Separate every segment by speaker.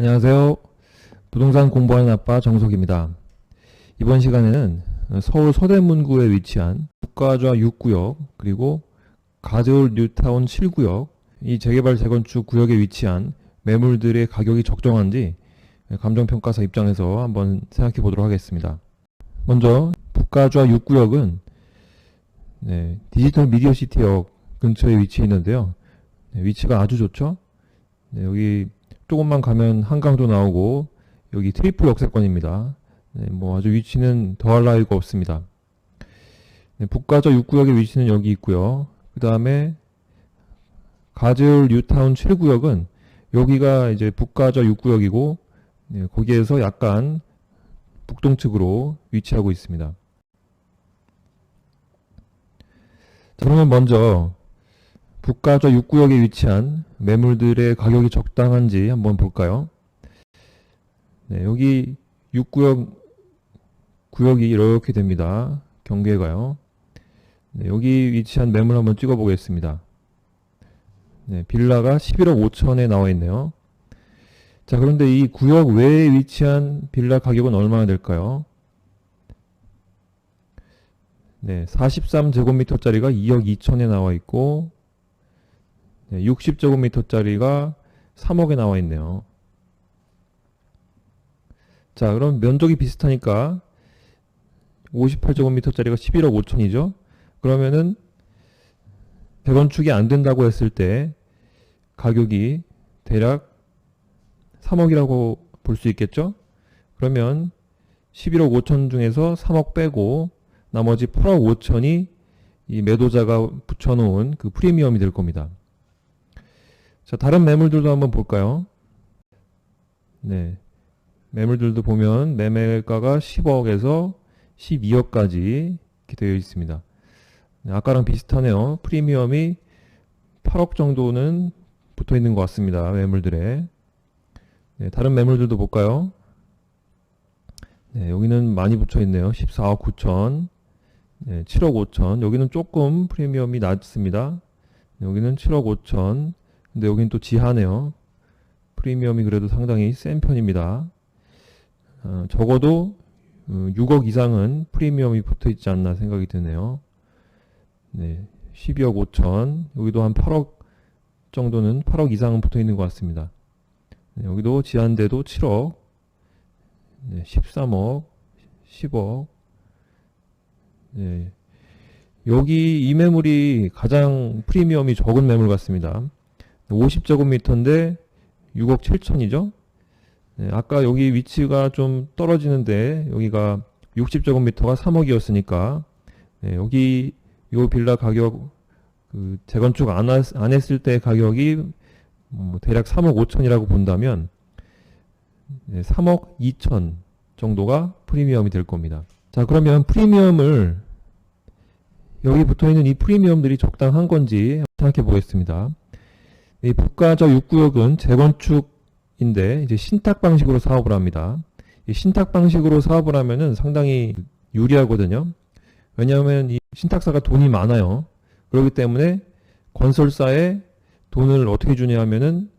Speaker 1: 안녕하세요. 부동산 공부하는 아빠 정석입니다. 이번 시간에는 서울 서대문구에 위치한 북가좌 6구역 그리고 가드홀 뉴타운 7구역 이 재개발 재건축 구역에 위치한 매물들의 가격이 적정한지 감정평가사 입장에서 한번 생각해 보도록 하겠습니다. 먼저 북가좌 6구역은 디지털 미디어시티역 근처에 위치해 있는데요. 위치가 아주 좋죠. 여기 조금만 가면 한강도 나오고 여기 트리플 역세권입니다. 뭐 아주 위치는 더할 나위가 없습니다. 북가좌 6구역의 위치는 여기 있고요. 그 다음에 가드홀 뉴타운 7구역은 여기가 이제 북가좌 6구역이고 거기에서 약간 북동측으로 위치하고 있습니다. 자, 그러면 먼저 북가좌 6구역에 위치한 매물들의 가격이 적당한지 한번 볼까요? 여기 6구역이 이렇게 됩니다. 경계가요. 여기 위치한 매물 한번 찍어 보겠습니다. 빌라가 11억 5천에 나와 있네요. 자, 그런데 이 구역 외에 위치한 빌라 가격은 얼마나 될까요? 43제곱미터짜리가 2억 2천에 나와 있고 60제곱미터짜리가 3억에 나와 있네요. 자, 그럼 면적이 비슷하니까 58제곱미터짜리가 11억 5천이죠. 그러면은 재건축이 안 된다고 했을 때 가격이 대략 3억이라고 볼 수 있겠죠. 그러면 11억 5천 중에서 3억 빼고 나머지 8억 5천이 이 매도자가 붙여놓은 그 프리미엄이 될 겁니다. 자, 다른 매물들도 한번 볼까요? 매물들도 보면 매매가가 10억에서 12억까지 이렇게 되어 있습니다. 아까랑 비슷하네요. 프리미엄이 8억 정도는 붙어 있는 것 같습니다. 매물들에. 다른 매물들도 볼까요? 여기는 많이 붙여 있네요. 14억 9천, 7억 5천. 여기는 조금 프리미엄이 낮습니다. 여기는 7억 5천. 근데 여기는 또 지하네요. 프리미엄이 그래도 상당히 센 편입니다. 적어도 6억 이상은 프리미엄이 붙어 있지 않나 생각이 드네요. 12억 5천. 여기도 한 8억 정도는 8억 이상은 붙어 있는 것 같습니다. 여기도 지하인데도 7억, 13억, 10억. 여기 이 매물이 가장 프리미엄이 적은 매물 같습니다. 50제곱미터인데 6억 7천이죠. 아까 여기 위치가 좀 떨어지는데 여기가 60제곱미터가 3억이었으니까 여기 요 빌라 가격 그 재건축 안 했을 때 가격이 대략 3억 5천이라고 본다면 3억 2천 정도가 프리미엄이 될 겁니다. 자, 그러면 프리미엄을 여기 붙어있는 이 프리미엄들이 적당한 건지 생각해 보겠습니다. 이 북가좌 6구역은 재건축인데 이제 신탁 방식으로 사업을 합니다. 이 신탁 방식으로 사업을 하면은 상당히 유리하거든요. 왜냐하면 이 신탁사가 돈이 많아요. 그렇기 때문에 건설사에 돈을 어떻게 주냐 하면은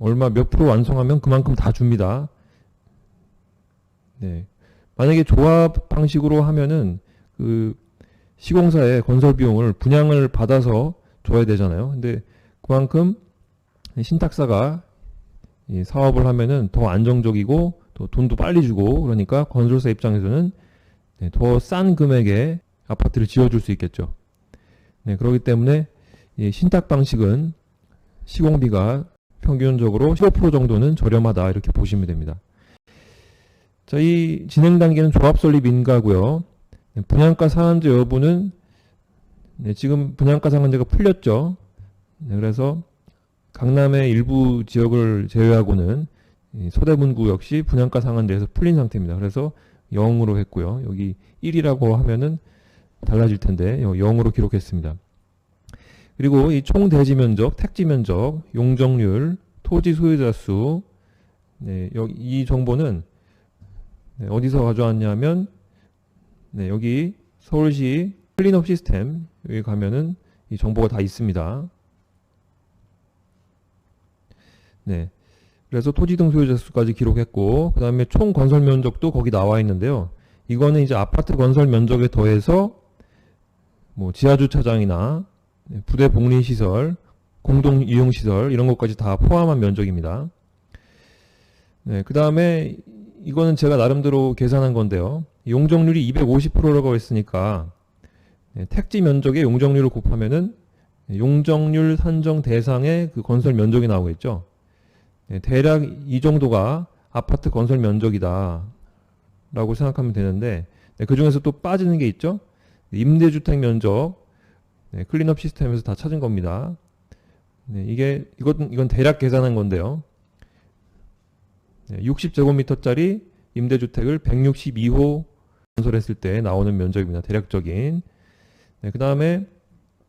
Speaker 1: 얼마 몇 프로 완성하면 그만큼 다 줍니다. 만약에 조합 방식으로 하면은 그 시공사의 건설 비용을 분양을 받아서 줘야 되잖아요. 근데 그만큼 신탁사가 이 사업을 하면은 더 안정적이고 또 돈도 빨리 주고 그러니까 건설사 입장에서는 더 싼 금액의 아파트를 지어줄 수 있겠죠. 그렇기 때문에 이 신탁 방식은 시공비가 평균적으로 15% 정도는 저렴하다 이렇게 보시면 됩니다. 자, 이 진행 단계는 조합 설립 인가고요. 분양가 상한제 여부는 지금 분양가 상한제가 풀렸죠. 그래서 강남의 일부 지역을 제외하고는 서대문구 역시 분양가 상한제에서 풀린 상태입니다. 그래서 0으로 했고요. 여기 1이라고 하면은 달라질 텐데 0으로 기록했습니다. 그리고 이 총 대지 면적, 택지 면적, 용적률, 토지 소유자 수, 여기 이 정보는 어디서 가져왔냐면 여기 서울시 클린업 시스템 여기 가면은 이 정보가 다 있습니다. 그래서 토지 등 소유자 수까지 기록했고, 그 다음에 총 건설 면적도 거기 나와 있는데요. 이거는 이제 아파트 건설 면적에 더해서 뭐 지하 주차장이나 부대 복리 시설, 공동 이용 시설 이런 것까지 다 포함한 면적입니다. 네, 그 다음에 이거는 제가 나름대로 계산한 건데요. 용적률이 250%라고 했으니까 택지 면적의 용적률을 곱하면은 용적률 산정 대상의 그 건설 면적이 나오겠죠. 대략 이 정도가 아파트 건설 면적이다 라고 생각하면 되는데, 그 중에서 또 빠지는 게 있죠. 임대주택 면적, 클린업 시스템에서 다 찾은 겁니다. 이건 대략 계산한 건데요. 60제곱미터짜리 임대주택을 162호 건설했을 때 나오는 면적입니다. 대략적인. 그 다음에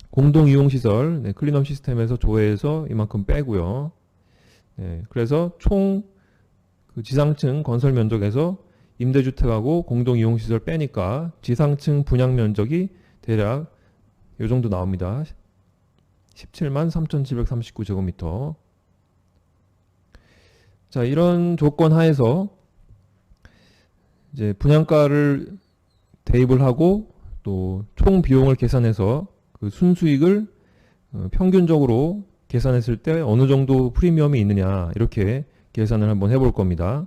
Speaker 1: 공동이용시설, 클린업 시스템에서 조회해서 이만큼 빼고요. 그래서 총 그 지상층 건설 면적에서 임대주택하고 공동이용시설 빼니까 지상층 분양 면적이 대략 이 정도 나옵니다. 17만 3,739제곱미터. 자, 이런 조건 하에서 이제 분양가를 대입을 하고 또 총 비용을 계산해서 그 순수익을 평균적으로 계산했을 때 어느 정도 프리미엄이 있느냐, 이렇게 계산을 한번 해볼 겁니다.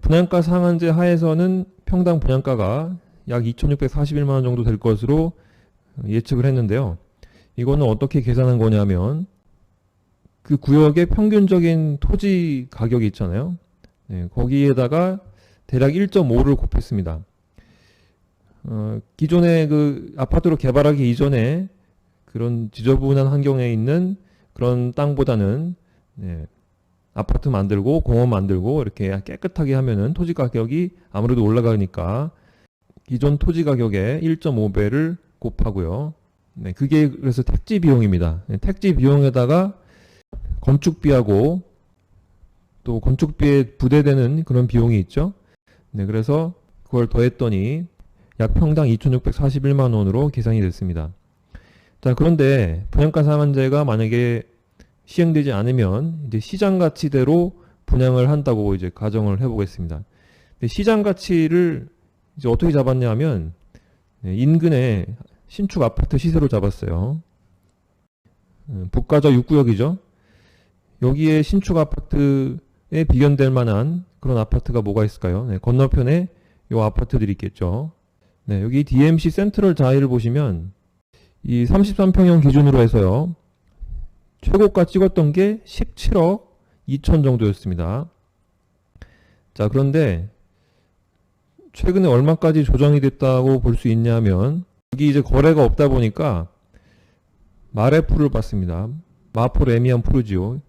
Speaker 1: 분양가 상한제 하에서는 평당 분양가가 약 2,641만원 정도 될 것으로 예측을 했는데요. 이거는 어떻게 계산한 거냐면 그 구역의 평균적인 토지 가격이 있잖아요. 거기에다가 대략 1.5를 곱했습니다. 기존의 그 아파트로 개발하기 이전에 그런 지저분한 환경에 있는 그런 땅보다는 아파트 만들고 공원 만들고 이렇게 깨끗하게 하면은 토지 가격이 아무래도 올라가니까 기존 토지 가격의 1.5배를 곱하고요. 그게 그래서 택지 비용입니다. 택지 비용에다가 건축비하고 또 건축비에 부대되는 그런 비용이 있죠. 그래서 그걸 더했더니 약 평당 2,641만원으로 계산이 됐습니다. 자, 그런데 분양가 상한제가 만약에 시행되지 않으면 이제 시장 가치대로 분양을 한다고 이제 가정을 해보겠습니다. 시장 가치를 이제 어떻게 잡았냐면 인근에 신축 아파트 시세로 잡았어요. 북가저 6구역이죠. 여기에 신축 아파트에 비견될 만한 그런 아파트가 뭐가 있을까요? 건너편에 요 아파트들이 있겠죠. 여기 DMC 센트럴 자이를 보시면 이 33평형 기준으로 해서요. 최고가 찍었던 게 17억 2천 정도였습니다. 자, 그런데 최근에 얼마까지 조정이 됐다고 볼 수 있냐면 여기 이제 거래가 없다 보니까 마레프를 봤습니다. 마포 레미안 푸르지오.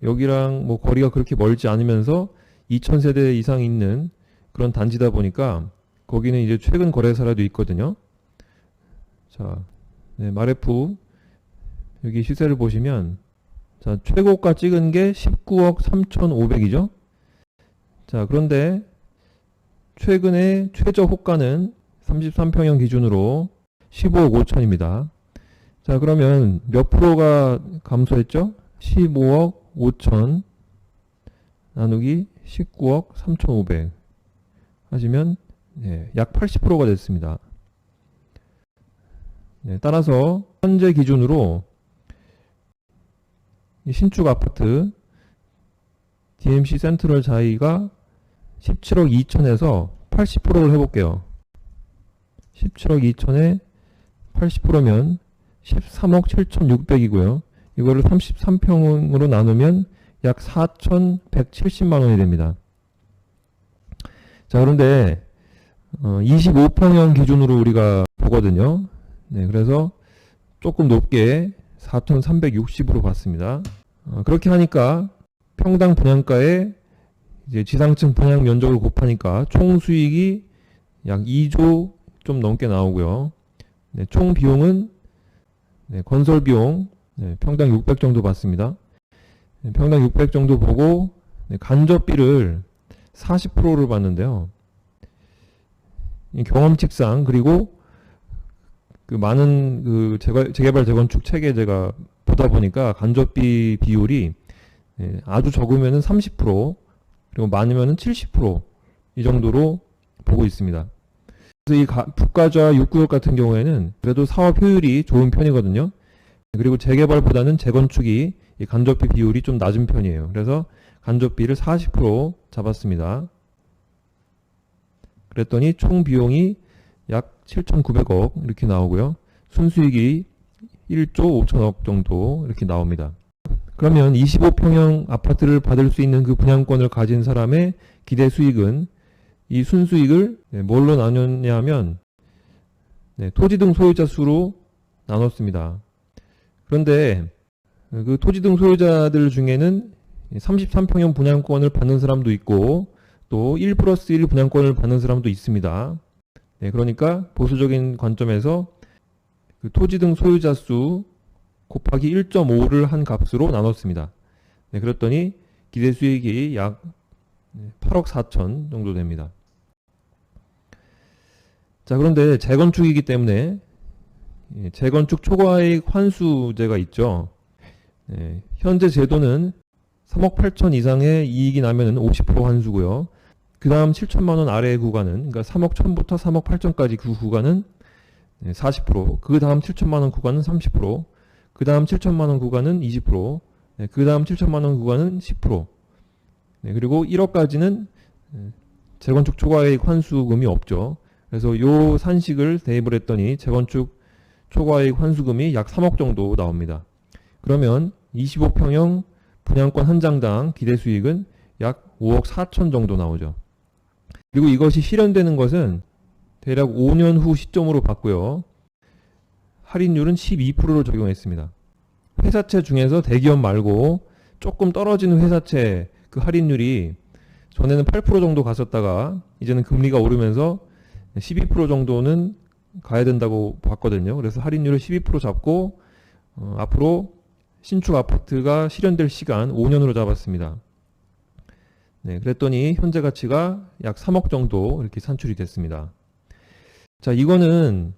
Speaker 1: 여기랑 뭐 거리가 그렇게 멀지 않으면서 2,000세대 이상 있는 그런 단지다 보니까 거기는 이제 최근 거래사라도 있거든요. 자, 마레프 여기 시세를 보시면 자, 최고가 찍은 게 19억 3,500이죠. 자, 그런데 최근에 최저 호가는 33평형 기준으로 15억 5천입니다. 자, 그러면 몇 프로가 감소했죠? 15억 5천 나누기 19억 3,500 하시면 약 80%가 됐습니다. 따라서 현재 기준으로 신축 아파트 DMC 센트럴 자이가 17억 2천에서 80%를 해볼게요. 17억 2천에 80%면 13억 7,600이고요. 이거를 33평으로 나누면 약 4,170만원이 됩니다. 자, 그런데 25평형 기준으로 우리가 보거든요. 그래서 조금 높게 4,360으로 봤습니다. 그렇게 하니까 평당 분양가에 이제 지상층 분양 면적을 곱하니까 총 수익이 약 2조 좀 넘게 나오고요. 총 비용은 건설 비용 평당 600 정도 받습니다. 평당 600 정도 보고 간접비를 40%를 받는데요. 경험칙상 그리고 그 많은 그 재개발 재건축 체계 제가 보다 보니까 간접비 비율이 아주 적으면은 30%, 그리고 많으면은 70%이 정도로 보고 있습니다. 그래서 이 북가좌 6구역 같은 경우에는 그래도 사업 효율이 좋은 편이거든요. 그리고 재개발보다는 재건축이 이 간접비 비율이 좀 낮은 편이에요. 그래서 간접비를 40% 잡았습니다. 그랬더니 총 비용이 약 7,900억 이렇게 나오고요. 순수익이 1조 5천억 정도 이렇게 나옵니다. 그러면 25평형 아파트를 받을 수 있는 그 분양권을 가진 사람의 기대 수익은 이 순수익을 뭘로 나눴냐면 토지 등 소유자 수로 나눴습니다. 그런데 그 토지 등 소유자들 중에는 33평형 분양권을 받는 사람도 있고 또 1+1 분양권을 받는 사람도 있습니다. 그러니까 보수적인 관점에서 그 토지 등 소유자 수 곱하기 1.5를 한 값으로 나눴습니다. 그랬더니 기대 수익이 약 8억 4천 정도 됩니다. 자, 그런데 재건축이기 때문에 재건축 초과이익 환수제가 있죠. 현재 제도는 3억 8천 이상의 이익이 나면은 50% 환수고요. 그 다음 7천만 원 아래의 구간은, 그러니까 3억 1천부터 3억 8천까지 그 구간은 40%, 그 다음 7천만 원 구간은 30%, 그 다음 7천만 원 구간은 20%, 그 다음 7천만 원 구간은 10%, 그리고 1억까지는 재건축 초과이익 환수금이 없죠. 그래서 요 산식을 대입을 했더니 재건축 초과이익 환수금이 약 3억 정도 나옵니다. 그러면 25평형 분양권 한 장당 기대 수익은 약 5억 4천 정도 나오죠. 그리고 이것이 실현되는 것은 대략 5년 후 시점으로 봤고요. 할인율은 12%를 적용했습니다. 회사채 중에서 대기업 말고 조금 떨어지는 회사채 그 할인율이 전에는 8% 정도 갔었다가 이제는 금리가 오르면서 12% 정도는 가야 된다고 봤거든요. 그래서 할인율을 12% 잡고 앞으로 신축 아파트가 실현될 시간 5년으로 잡았습니다. 그랬더니 현재 가치가 약 3억 정도 이렇게 산출이 됐습니다. 자, 이거는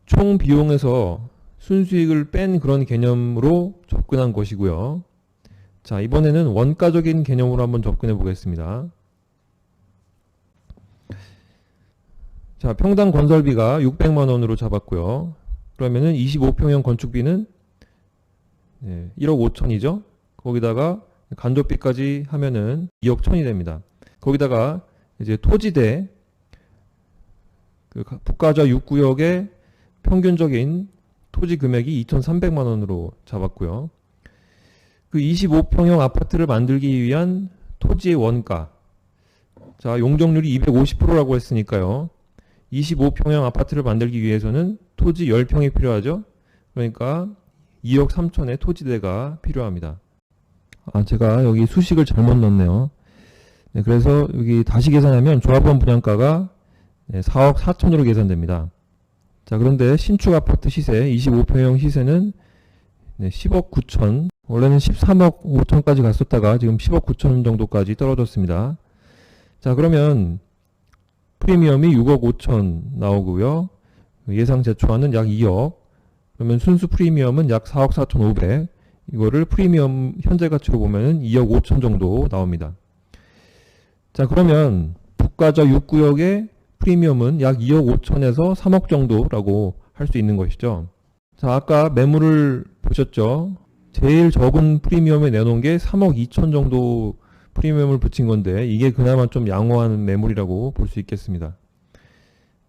Speaker 1: 총 비용에서 순수익을 뺀 그런 개념으로 접근한 것이고요. 자, 이번에는 원가적인 개념으로 한번 접근해 보겠습니다. 자, 평당 건설비가 600만 원으로 잡았고요. 그러면은 25평형 건축비는 1억 5천이죠. 거기다가 간접비까지 하면은 2억 1천이 됩니다. 거기다가 이제 토지대 그 북가좌 6구역의 평균적인 토지 금액이 2,300만 원으로 잡았고요. 그 25평형 아파트를 만들기 위한 토지의 원가. 자, 용적률이 250%라고 했으니까요. 25평형 아파트를 만들기 위해서는 토지 10평이 필요하죠. 그러니까 2억 3천의 토지대가 필요합니다. 제가 여기 수식을 잘못 넣었네요. 그래서 여기 다시 계산하면 조합원 분양가가 4억 4천으로 계산됩니다. 자, 그런데 신축 아파트 시세 25평형 시세는 10억 9천, 원래는 13억 5천까지 갔었다가 지금 10억 9천 정도까지 떨어졌습니다. 자, 그러면 프리미엄이 6억 5천 나오고요. 예상 제초하는 약 2억. 그러면 순수 프리미엄은 약 4억 4천 5백. 이거를 프리미엄 현재 가치로 보면은 2억 5천 정도 나옵니다. 자, 그러면 북가좌 6구역의 프리미엄은 약 2억 5천에서 3억 정도라고 할 수 있는 것이죠. 자, 아까 매물을 보셨죠? 제일 적은 프리미엄에 내놓은 게 3억 2천 정도 프리미엄을 붙인 건데 이게 그나마 좀 양호한 매물이라고 볼 수 있겠습니다.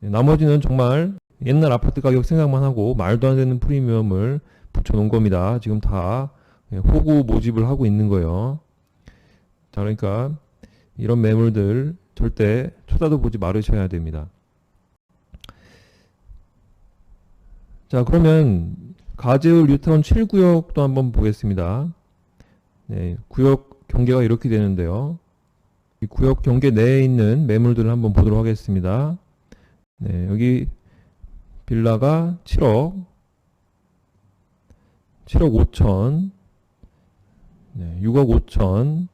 Speaker 1: 나머지는 정말 옛날 아파트 가격 생각만 하고 말도 안 되는 프리미엄을 붙여놓은 겁니다. 지금 다 호구 모집을 하고 있는 거예요. 자, 그러니까 이런 매물들 절대 쳐다도 보지 말으셔야 됩니다. 자, 그러면 가재울 뉴타운 7구역도 한번 보겠습니다. 구역 경계가 이렇게 되는데요. 이 구역 경계 내에 있는 매물들을 한번 보도록 하겠습니다. 여기 빌라가 7억 5천, 6억 5천,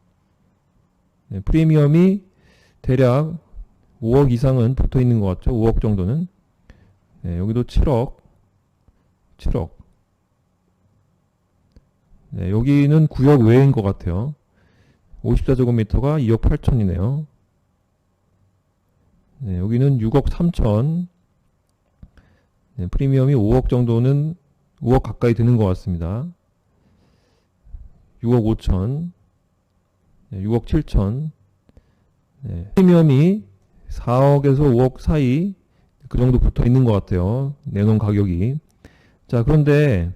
Speaker 1: 프리미엄이 대략 5억 이상은 붙어 있는 것 같죠. 5억 정도는. 여기도 7억. 여기는 구역 외인 것 같아요. 54제곱미터가 2억 8천이네요. 네, 여기는 6억 3천. 네, 프리미엄이 5억 정도는 5억 가까이 드는 것 같습니다. 6억 5천, 네, 6억 7천. 네, 프리미엄이 4억에서 5억 사이 그 정도 붙어 있는 것 같아요. 내놓은 가격이. 자, 그런데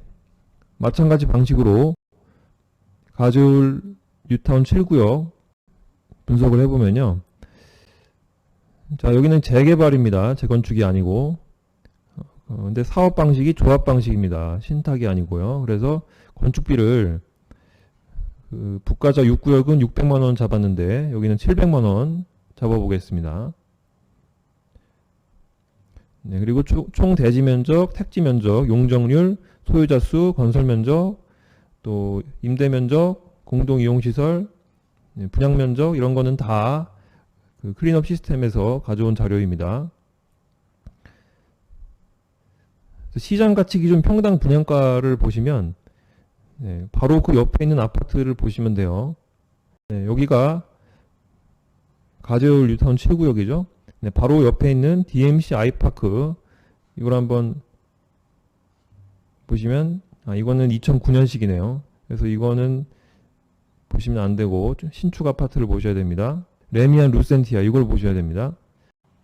Speaker 1: 마찬가지 방식으로 가즈울 뉴타운 7구역 분석을 해보면요. 자, 여기는 재개발입니다. 재건축이 아니고. 근데 사업 방식이 조합 방식입니다. 신탁이 아니고요. 그래서 건축비를 북가자 6구역은 600만원 잡았는데 여기는 700만원 잡아보겠습니다. 네, 그리고 총 대지 면적, 택지 면적, 용적률, 소유자 수, 건설 면적, 또 임대 면적, 공동 이용 시설, 네, 분양 면적 이런 거는 다 그 클린업 시스템에서 가져온 자료입니다. 시장 가치 기준 평당 분양가를 보시면 네, 바로 그 옆에 있는 아파트를 보시면 돼요. 네, 여기가 가즈울 뉴타운 7구역이죠. 네, 바로 옆에 있는 DMC 아이파크 이걸 한번 보시면 이거는 2009년식이네요. 그래서 이거는 보시면 안 되고 신축 아파트를 보셔야 됩니다. 레미안 루센티아 이걸 보셔야 됩니다.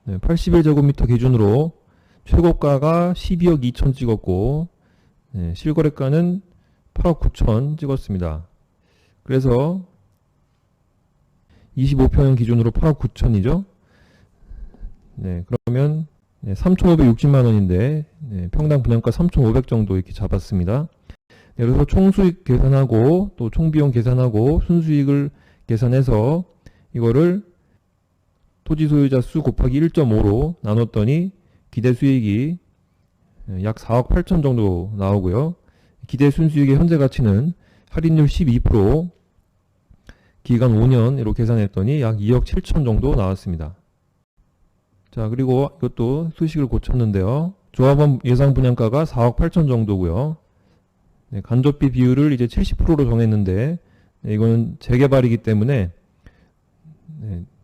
Speaker 1: 네, 81제곱미터 기준으로 최고가가 12억 2천 찍었고 네, 실거래가는 8억 9천 찍었습니다. 그래서 25평형 기준으로 8억 9천이죠. 네, 그러면 3,560만 원인데 평당 분양가 3,500 정도 이렇게 잡았습니다. 네, 그래서 총수익 계산하고 또 총비용 계산하고 순수익을 계산해서 이거를 토지 소유자 수 곱하기 1.5로 나눴더니 기대 수익이 약 4억 8천 정도 나오고요. 기대 순수익의 현재 가치는 할인율 12%, 기간 5년으로 계산했더니 약 2억 7천 정도 나왔습니다. 자, 그리고 이것도 수식을 고쳤는데요. 조합원 예상 분양가가 4억 8천 정도고요. 네, 간접비 비율을 이제 70%로 정했는데 이거는 재개발이기 때문에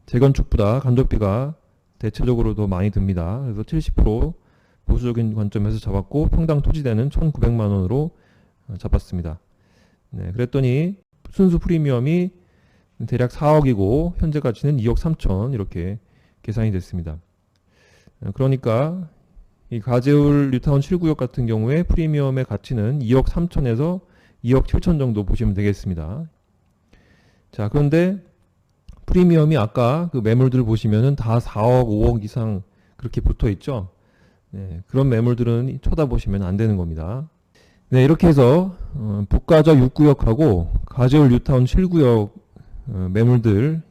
Speaker 1: 재건축보다 간접비가 대체적으로 더 많이 듭니다. 그래서 70% 보수적인 관점에서 잡았고 평당 토지대는 1,900만 원으로 잡았습니다. 네, 그랬더니 순수 프리미엄이 대략 4억이고 현재 가치는 2억 3천 이렇게 계산이 됐습니다. 그러니까 이 가즈울 뉴타운 7구역 같은 경우에 프리미엄의 가치는 2억 3천에서 2억 7천 정도 보시면 되겠습니다. 자, 그런데 프리미엄이 아까 그 매물들 보시면은 다 4억, 5억 이상 그렇게 붙어 있죠. 네, 그런 매물들은 쳐다보시면 안 되는 겁니다. 네, 이렇게 해서 북가자 6구역하고 가즈울 뉴타운 7구역 매물들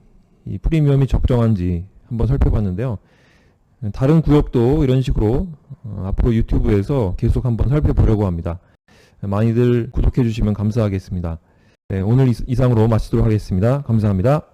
Speaker 1: 이 프리미엄이 적정한지 한번 살펴봤는데요. 다른 구역도 이런 식으로 앞으로 유튜브에서 계속 한번 살펴보려고 합니다. 많이들 구독해 주시면 감사하겠습니다. 네, 오늘 이상으로 마치도록 하겠습니다. 감사합니다.